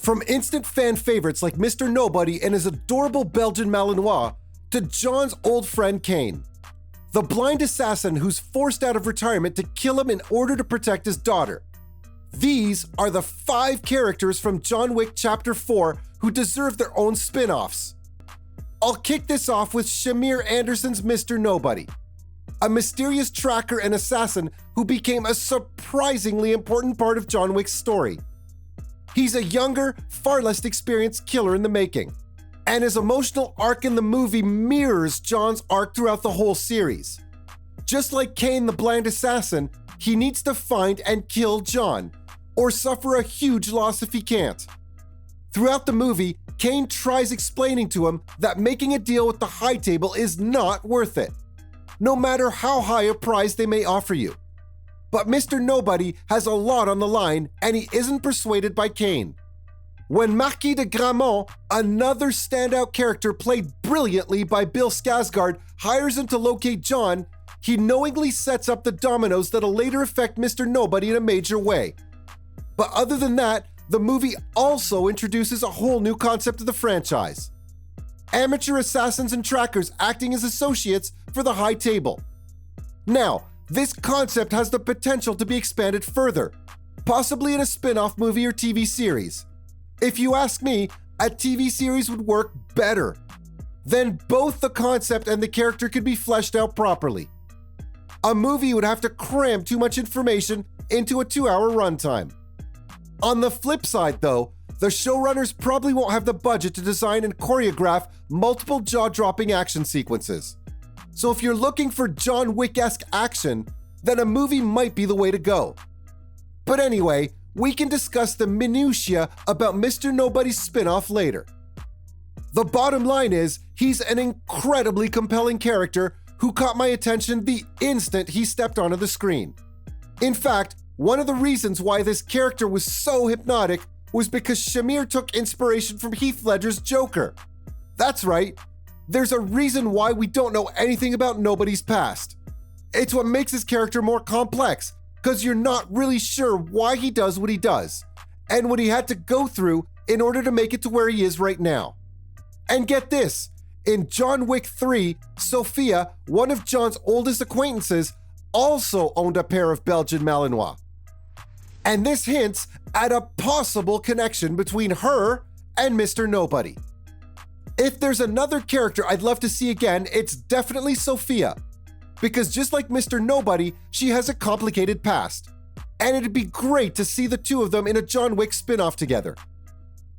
From instant fan favorites like Mr. Nobody and his adorable Belgian Malinois, to John's old friend Kane, the blind assassin who's forced out of retirement to kill him in order to protect his daughter. These are the 5 characters from John Wick Chapter 4 who deserve their own spin-offs. I'll kick this off with Shamir Anderson's Mr. Nobody, a mysterious tracker and assassin who became a surprisingly important part of John Wick's story. He's a younger, far less experienced killer in the making, and his emotional arc in the movie mirrors John's arc throughout the whole series. Just like Kane the blind assassin, he needs to find and kill John, or suffer a huge loss if he can't. Throughout the movie, Kane tries explaining to him that making a deal with the High Table is not worth it, no matter how high a price they may offer you. But Mr. Nobody has a lot on the line, and he isn't persuaded by Kane. When Marquis de Gramont, another standout character played brilliantly by Bill Skarsgård, hires him to locate John, he knowingly sets up the dominoes that'll later affect Mr. Nobody in a major way. But other than that, the movie also introduces a whole new concept of the franchise: amateur assassins and trackers acting as associates for the High Table. Now, this concept has the potential to be expanded further, possibly in a spin-off movie or TV series. If you ask me, a TV series would work better. Then both the concept and the character could be fleshed out properly. A movie would have to cram too much information into a 2-hour runtime. On the flip side, though, the showrunners probably won't have the budget to design and choreograph multiple jaw-dropping action sequences. So if you're looking for John Wick-esque action, then a movie might be the way to go. But anyway, we can discuss the minutiae about Mr. Nobody's spin-off later. The bottom line is, he's an incredibly compelling character who caught my attention the instant he stepped onto the screen. In fact, one of the reasons why this character was so hypnotic was because Shamir took inspiration from Heath Ledger's Joker. That's right. There's a reason why we don't know anything about Nobody's past. It's what makes his character more complex, because you're not really sure why he does what he does, and what he had to go through in order to make it to where he is right now. And get this, in John Wick 3, Sophia, one of John's oldest acquaintances, also owned a pair of Belgian Malinois. And this hints at a possible connection between her and Mr. Nobody. If there's another character I'd love to see again, it's definitely Sophia. Because just like Mr. Nobody, she has a complicated past. And it'd be great to see the two of them in a John Wick spin-off together.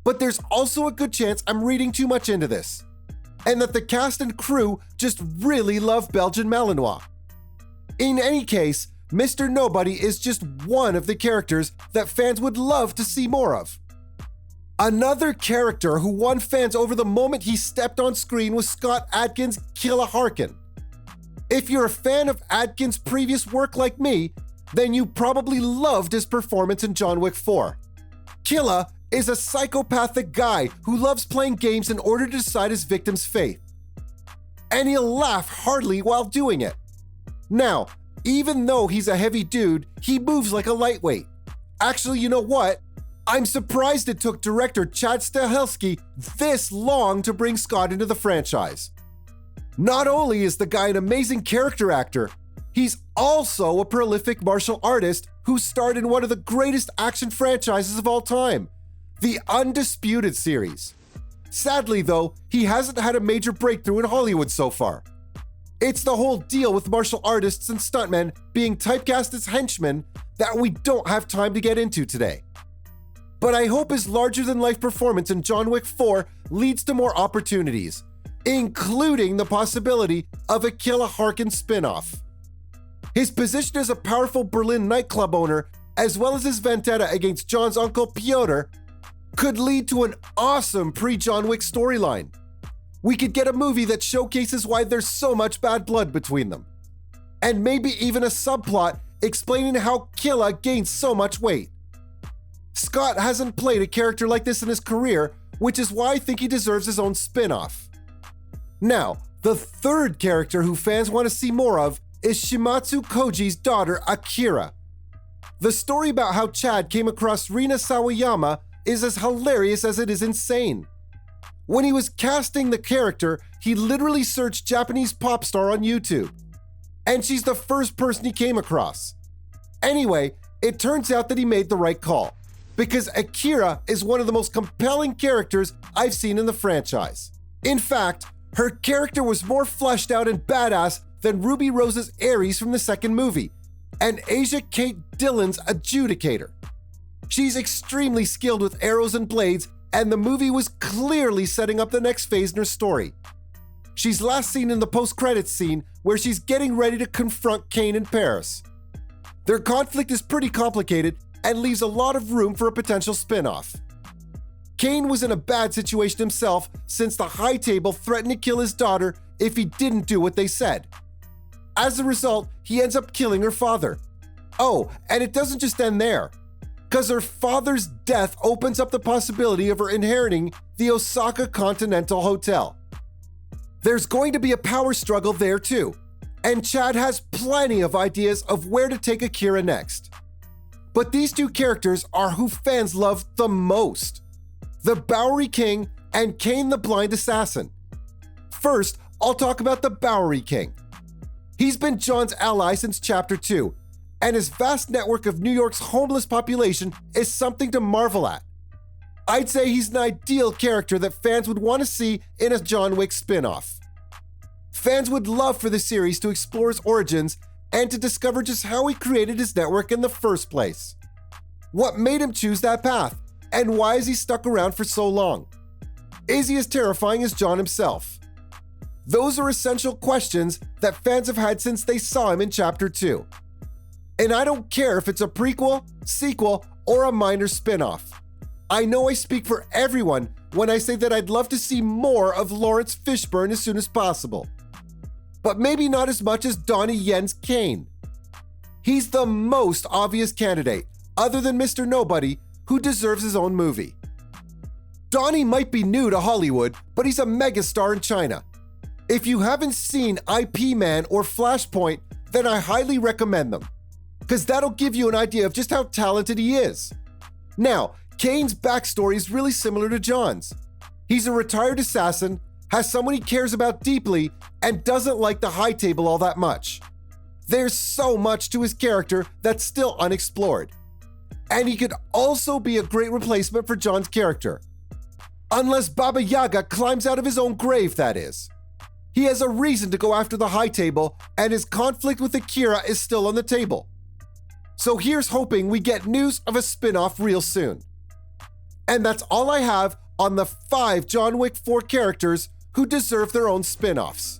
But there's also a good chance I'm reading too much into this, and that the cast and crew just really love Belgian Malinois. In any case, Mr. Nobody is just one of the characters that fans would love to see more of. Another character who won fans over the moment he stepped on screen was Scott Adkins' Killa Harkin. If you're a fan of Adkins' previous work like me, then you probably loved his performance in John Wick 4. Killa is a psychopathic guy who loves playing games in order to decide his victim's fate. And he'll laugh heartily while doing it. Now, even though he's a heavy dude, he moves like a lightweight. Actually, you know what? I'm surprised it took director Chad Stahelski this long to bring Scott into the franchise. Not only is the guy an amazing character actor, he's also a prolific martial artist who starred in one of the greatest action franchises of all time, the Undisputed series. Sadly, though, he hasn't had a major breakthrough in Hollywood so far. It's the whole deal with martial artists and stuntmen being typecast as henchmen that we don't have time to get into today. But I hope his larger-than-life performance in John Wick 4 leads to more opportunities, including the possibility of a Killa Harkin spin-off. His position as a powerful Berlin nightclub owner, as well as his vendetta against John's uncle Pyotr, could lead to an awesome pre-John Wick storyline. We could get a movie that showcases why there's so much bad blood between them. And maybe even a subplot explaining how Killa gained so much weight. Scott hasn't played a character like this in his career, which is why I think he deserves his own spin-off. Now, the third character who fans want to see more of is Shimatsu Koji's daughter, Akira. The story about how Chad came across Rina Sawayama, is as hilarious as it is insane. When he was casting the character, he literally searched Japanese pop star on YouTube. And she's the first person he came across. Anyway, it turns out that he made the right call, because Akira is one of the most compelling characters I've seen in the franchise. In fact, her character was more fleshed out and badass than Ruby Rose's Ares from the second movie, and Asia Kate Dillon's Adjudicator. She's extremely skilled with arrows and blades, and the movie was clearly setting up the next phase in her story. She's last seen in the post-credits scene where she's getting ready to confront Kane in Paris. Their conflict is pretty complicated and leaves a lot of room for a potential spin-off. Kane was in a bad situation himself since the High Table threatened to kill his daughter if he didn't do what they said. As a result, he ends up killing her father. Oh, and it doesn't just end there, because her father's death opens up the possibility of her inheriting the Osaka Continental Hotel. There's going to be a power struggle there too, and Chad has plenty of ideas of where to take Akira next. But these two characters are who fans love the most: the Bowery King and Kane the Blind Assassin. First, I'll talk about the Bowery King. He's been John's ally since Chapter 2, and his vast network of New York's homeless population is something to marvel at. I'd say he's an ideal character that fans would want to see in a John Wick spin-off. Fans would love for the series to explore his origins and to discover just how he created his network in the first place. What made him choose that path, and why has he stuck around for so long? Is he as terrifying as John himself? Those are essential questions that fans have had since they saw him in Chapter 2. And I don't care if it's a prequel, sequel, or a minor spin-off. I know I speak for everyone when I say that I'd love to see more of Lawrence Fishburne as soon as possible. But maybe not as much as Donnie Yen's Kane. He's the most obvious candidate, other than Mr. Nobody, who deserves his own movie. Donnie might be new to Hollywood, but he's a megastar in China. If you haven't seen IP Man or Flashpoint, then I highly recommend them, because that'll give you an idea of just how talented he is. Now, Kane's backstory is really similar to John's. He's a retired assassin, has someone he cares about deeply, and doesn't like the High Table all that much. There's so much to his character that's still unexplored. And he could also be a great replacement for John's character. Unless Baba Yaga climbs out of his own grave, that is. He has a reason to go after the High Table, and his conflict with Akira is still on the table. So here's hoping we get news of a spin-off real soon. And that's all I have on the 5 John Wick 4 characters who deserve their own spin-offs.